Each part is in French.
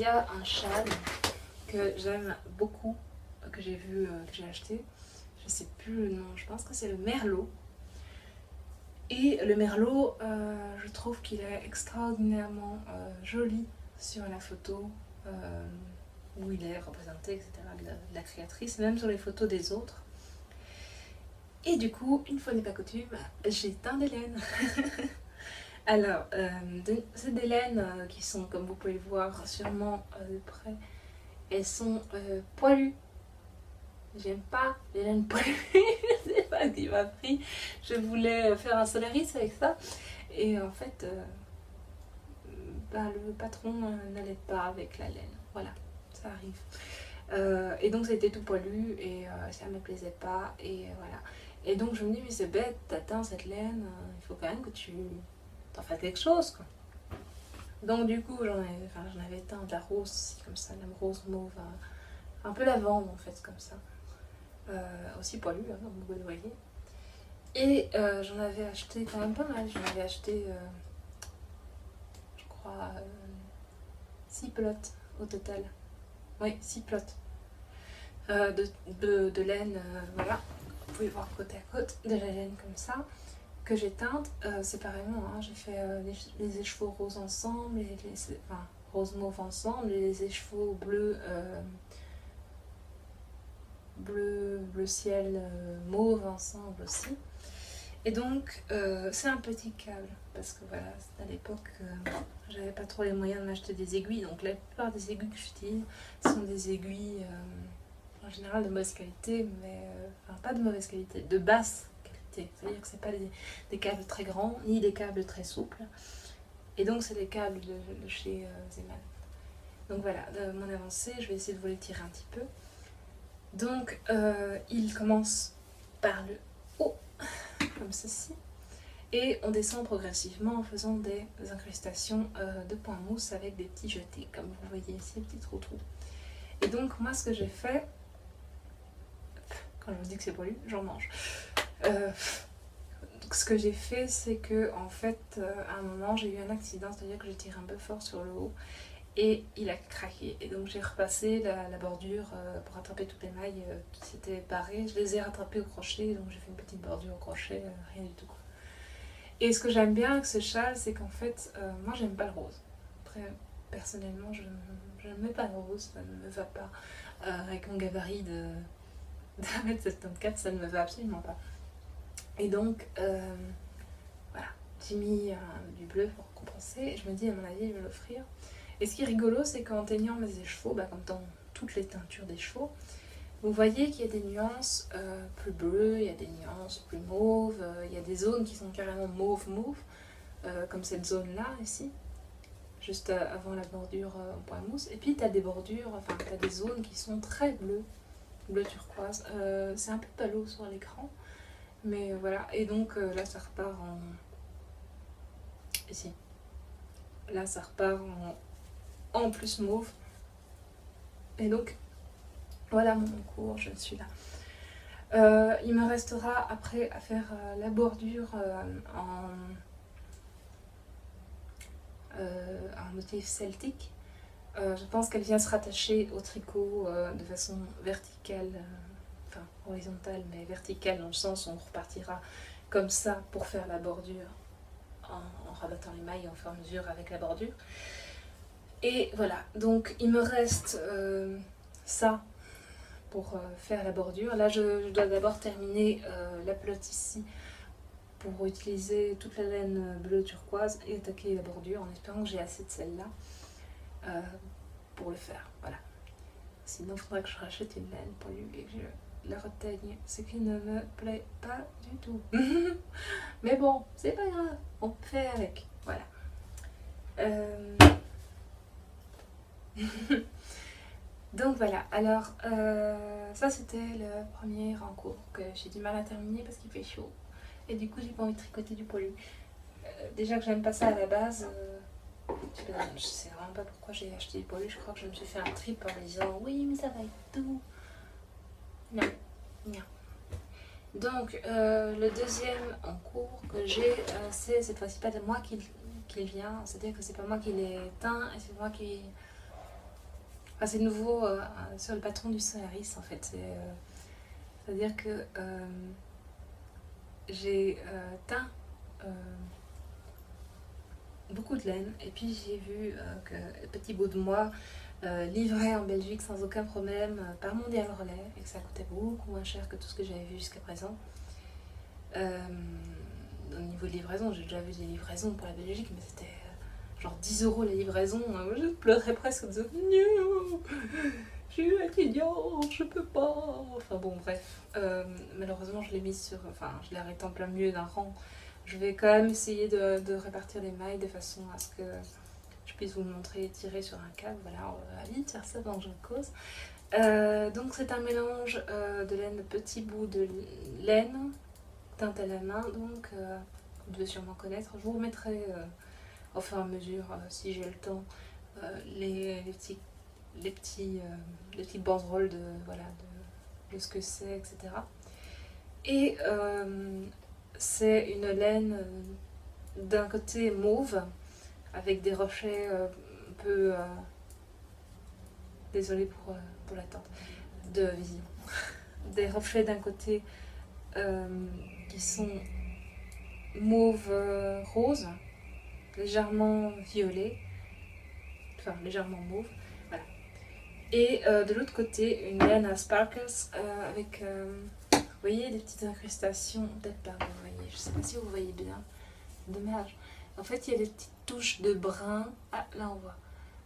y a un châle que j'aime beaucoup, que j'ai vu, que j'ai acheté. Je sais plus le nom, je pense que c'est le Merlot. Et le Merlot, je trouve qu'il est extraordinairement joli sur la photo où il est représenté, etc., de la créatrice, même sur les photos des autres. Et du coup, une fois n'est pas coutume, j'ai teint des laines. Alors, c'est des laines qui sont, comme vous pouvez le voir sûrement de près, elles sont poilues. J'aime pas les laines poilues, je sais pas ce qui m'a pris. Je voulais faire un Solaris avec ça. Et en fait, le patron n'allait pas avec la laine. Voilà, ça arrive. Et donc c'était tout poilu et ça me plaisait pas. Et voilà. Et donc je me dis, mais c'est bête, t'atteins cette laine, il faut quand même que tu t'en fasses quelque chose, quoi. Donc du coup, j'en avais teint de la rose aussi, comme ça, la rose mauve, un peu lavande en fait, comme ça. Aussi poilu, hein, comme vous le voyez. Et j'en avais acheté quand même pas mal. J'en avais acheté, je crois, 6 pelotes au total. Oui, 6 pelotes de laine, voilà. Vous pouvez voir côte à côte de la laine comme ça, que j'ai teinte séparément. Hein. J'ai fait les écheveaux roses ensemble, enfin, rose mauve ensemble, et les écheveaux bleus. Bleu ciel mauve ensemble aussi. Et donc c'est un petit câble parce que voilà, à l'époque j'avais pas trop les moyens de m'acheter des aiguilles, donc la plupart des aiguilles que j'utilise sont des aiguilles en général de mauvaise qualité, mais enfin pas de mauvaise qualité, de basse qualité, c'est à dire que c'est pas des câbles très grands ni des câbles très souples, et donc c'est des câbles de chez Zeman. Donc voilà, de mon avancée, je vais essayer de vous les tirer un petit peu. Donc, il commence par le haut, comme ceci, et on descend progressivement en faisant des incrustations de points mousse avec des petits jetés, comme vous voyez ici, des petits trous-trous. Et donc, moi, ce que j'ai fait, quand je vous dis que c'est poilu, j'en mange. Donc, ce que j'ai fait, c'est que, en fait, à un moment, j'ai eu un accident, c'est-à-dire que j'ai tiré un peu fort sur le haut. Et il a craqué. Et donc j'ai repassé la bordure pour rattraper toutes les mailles qui s'étaient barrées. Je les ai rattrapées au crochet, donc j'ai fait une petite bordure au crochet, rien du tout. Quoi. Et ce que j'aime bien avec ce châle, c'est qu'en fait, moi j'aime pas le rose. Après, personnellement, je ne mets pas le rose, ça ne me va pas. Avec mon gabarit de 1m74, ça ne me va absolument pas. Et donc, voilà, j'ai mis du bleu pour compenser. Et je me dis, à mon avis, je vais l'offrir. Et ce qui est rigolo, c'est qu'en teignant mes écheveaux, comme dans toutes les teintures des chevaux, vous voyez qu'il y a des nuances plus bleues, il y a des nuances plus mauves, il y a des zones qui sont carrément mauve-mauve, comme cette zone-là, ici, juste avant la bordure en point mousse. Et puis tu as des bordures, enfin tu as des zones qui sont très bleues, bleu turquoise. C'est un peu palo sur l'écran, mais voilà. Et donc là, ça repart en... Ici. Là, ça repart en plus mauve. Et donc, voilà mon cours, je suis là. Il me restera après à faire la bordure en motif celtique. Je pense qu'elle vient se rattacher au tricot de façon verticale, enfin horizontale, mais verticale dans le sens où on repartira comme ça pour faire la bordure en rabattant les mailles en fur et à mesure avec la bordure. Et voilà, donc il me reste ça pour faire la bordure. Là, je dois d'abord terminer la pelote ici pour utiliser toute la laine bleue turquoise et attaquer la bordure en espérant que j'ai assez de celle-là pour le faire. Voilà. Sinon, il faudrait que je rachète une laine poilue et que je la reteigne, ce qui ne me plaît pas du tout. Mais bon, c'est pas grave, on fait avec. Voilà. Donc voilà, alors ça c'était le premier en cours que j'ai du mal à terminer parce qu'il fait chaud et du coup j'ai pas envie de tricoter du poilu. Déjà que j'aime pas ça à la base, je sais vraiment pas pourquoi j'ai acheté du poilu, je crois que je me suis fait un trip en me disant oui mais ça va être tout. Non, non. Donc le deuxième en cours que j'ai, c'est cette fois-ci pas de moi qu'il vient, c'est-à-dire que c'est pas moi qui l'ai teint et c'est moi qui Enfin, c'est nouveau sur le patron du Solaris en fait. C'est-à-dire que j'ai teint beaucoup de laine et puis j'ai vu que petit bout de moi livré en Belgique sans aucun problème par Mondial Relais et que ça coûtait beaucoup moins cher que tout ce que j'avais vu jusqu'à présent. Au niveau de livraison, j'ai déjà vu des livraisons pour la Belgique, mais c'était genre 10 € la livraison. Je pleurais presque en disant non, je suis étudiante, je peux pas. Enfin bon, bref. Malheureusement, je l'ai mise sur. Enfin, je l'ai arrêtée en plein milieu d'un rang. Je vais quand même essayer de répartir les mailles de façon à ce que je puisse vous montrer tirer sur un câble. Voilà, on va vite faire ça pendant que je cause. Donc, c'est un mélange de laine, de petits bouts de laine teinte à la main. Donc, vous devez sûrement connaître. Je vous remettrai au fur et à mesure, si j'ai le temps, les petites banderoles de ce que c'est, etc. Et c'est une laine d'un côté mauve, avec des rochets un peu... désolée pour l'attente de vision. Des rochets d'un côté qui sont mauve rose, légèrement violet, enfin légèrement mauve, voilà. Et de l'autre côté, une laine à sparkles avec, vous voyez, des petites incrustations, peut-être pas, vous voyez, je sais pas si vous voyez bien, dommage. En fait, il y a des petites touches de brun, ah là on voit,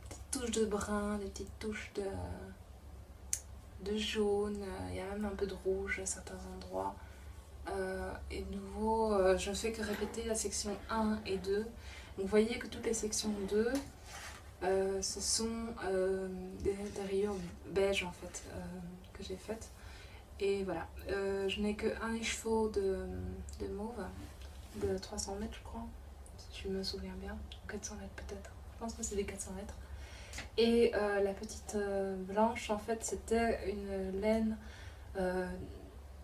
des petites touches de brun, des petites touches de jaune, il y a même un peu de rouge à certains endroits. Et de nouveau, je ne fais que répéter la section 1 et 2. Donc vous voyez que toutes les sections 2, ce sont des rayures beige en fait que j'ai faites. Et voilà, je n'ai qu'un écheveau de mauve de 300 mètres je crois, si je me souviens bien, 400 mètres peut-être, je pense que c'est des 400 mètres. Et la petite blanche en fait c'était une laine,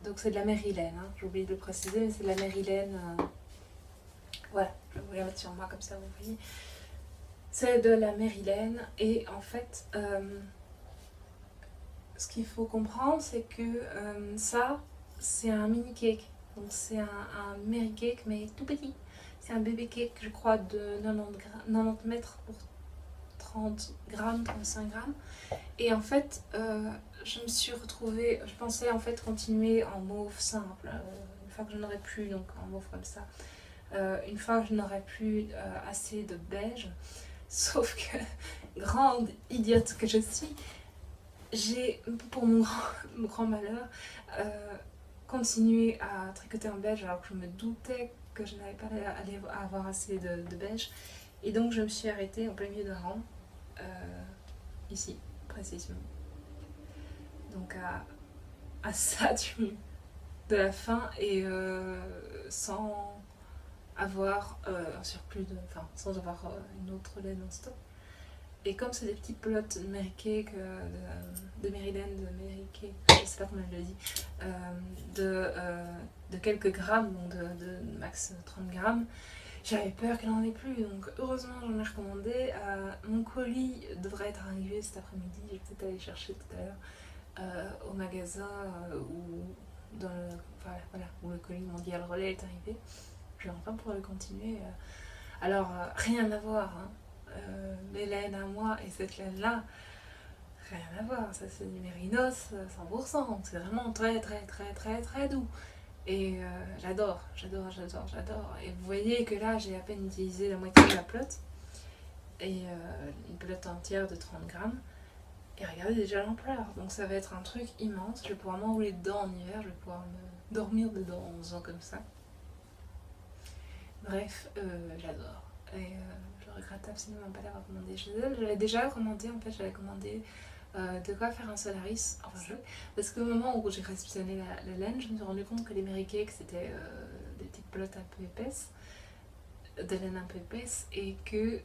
donc c'est de la Mérilaine, hein. J'ai oublié de le préciser, mais c'est de la Mérilaine, voilà, je vais vous la mettre sur moi comme ça vous voyez. C'est de la Mérilaine et en fait, ce qu'il faut comprendre, c'est que ça, c'est un mini cake. Donc c'est un Mary cake, mais tout petit. C'est un bébé cake, je crois, de 90 mètres pour 30 grammes, 35 grammes. Et en fait, je me suis retrouvée, je pensais en fait continuer en mauve simple, une fois que je n'aurais plus, donc en mauve comme ça, une fois que je n'aurais plus assez de beige. Sauf que, grande idiote que je suis, j'ai, pour mon grand malheur, continué à tricoter en beige alors que je me doutais que je n'allais pas aller avoir assez de beige. Et donc je me suis arrêtée en plein milieu d'un rang, ici, précisément. Donc à ça de la fin et sans avoir un surplus enfin sans avoir une autre laine en stock. Et comme c'est des petits plots de Mary Cake, de Mérilaine, de Mary Cake, je sais pas comment je le dis, de quelques grammes, donc de max 30 grammes, j'avais peur qu'elle n'en ait plus. Donc heureusement j'en ai recommandé. Mon colis devrait être arrivé cet après-midi, je vais peut-être aller chercher tout à l'heure au magasin où le colis Mondial Relais est arrivé. Je vais enfin pouvoir le continuer. Alors rien à voir, hein. Mes laines à moi et cette laine là, rien à voir, ça c'est du mérinos 100%, c'est vraiment très très très très très doux et j'adore. Et vous voyez que là j'ai à peine utilisé la moitié de la pelote et une pelote entière de 30 grammes et regardez déjà l'ampleur, donc ça va être un truc immense, je vais pouvoir m'enrouler dedans en hiver, je vais pouvoir me dormir dedans en faisant comme ça. Bref, j'adore. Et je regrette absolument pas d'avoir commandé chez elle. J'avais déjà commandé, en fait, j'avais commandé de quoi faire un Solaris. Enfin, parce qu'au moment où j'ai réceptionné la laine, je me suis rendu compte que les Mary Cakes c'était des petites pelotes un peu épaisses, de laine un peu épaisse, et que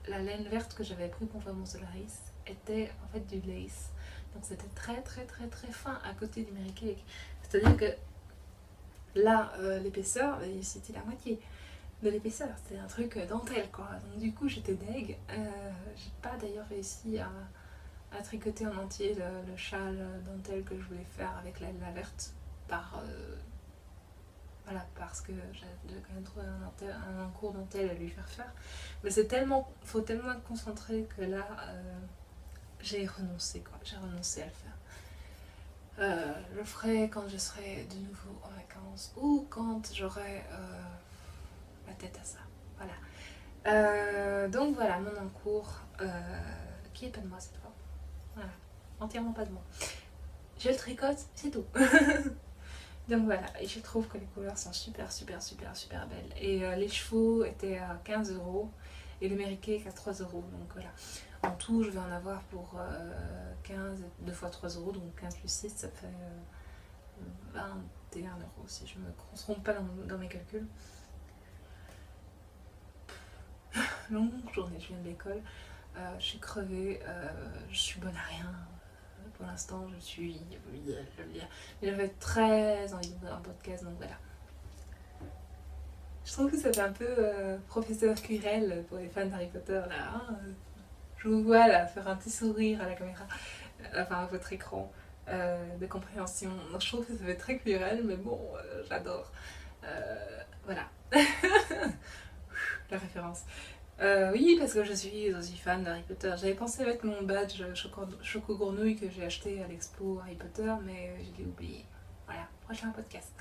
la laine verte que j'avais pris pour faire mon Solaris était en fait du lace. Donc c'était très très très très fin à côté du Mary Cake. C'est-à-dire que là, l'épaisseur, c'était la moitié de l'épaisseur, c'était un truc dentelle quoi. Donc du coup j'étais deg. J'ai pas d'ailleurs réussi à tricoter en entier le châle dentelle que je voulais faire avec la verte voilà, parce que j'avais quand même trouvé un cours dentelle à lui faire. Mais faut tellement être concentré que là, j'ai renoncé quoi. J'ai renoncé à le faire. Je le ferai quand je serai de nouveau en vacances ou quand j'aurai la tête à ça. Voilà. Donc voilà, mon encours, qui est pas de moi cette fois. Voilà, entièrement pas de moi. Je le tricote, c'est tout. Donc voilà, et je trouve que les couleurs sont super belles. Et les chevaux étaient à 15 € et le mériquet à 3 €. Donc voilà, en tout je vais en avoir pour 15, 2 fois 3 €, donc 15 plus 6, ça fait 21 € si je me trompe pas dans mes calculs. Longue journée, je viens de l'école, je suis crevée, je suis bonne à rien. Pour l'instant, je suis... Mais j'avais très envie de faire un podcast, donc voilà. Je trouve que ça fait un peu professeur Quirrell pour les fans d'Harry Potter, là. Hein, je vous vois là faire un petit sourire à la caméra, enfin à votre écran de compréhension. Donc, je trouve que ça fait très Quirrell, mais bon, j'adore. Voilà. La référence. Oui, parce que je suis aussi fan d'Harry Potter. J'avais pensé mettre mon badge Choco Gournouille que j'ai acheté à l'expo Harry Potter, mais je l'ai oublié. Voilà, prochain podcast.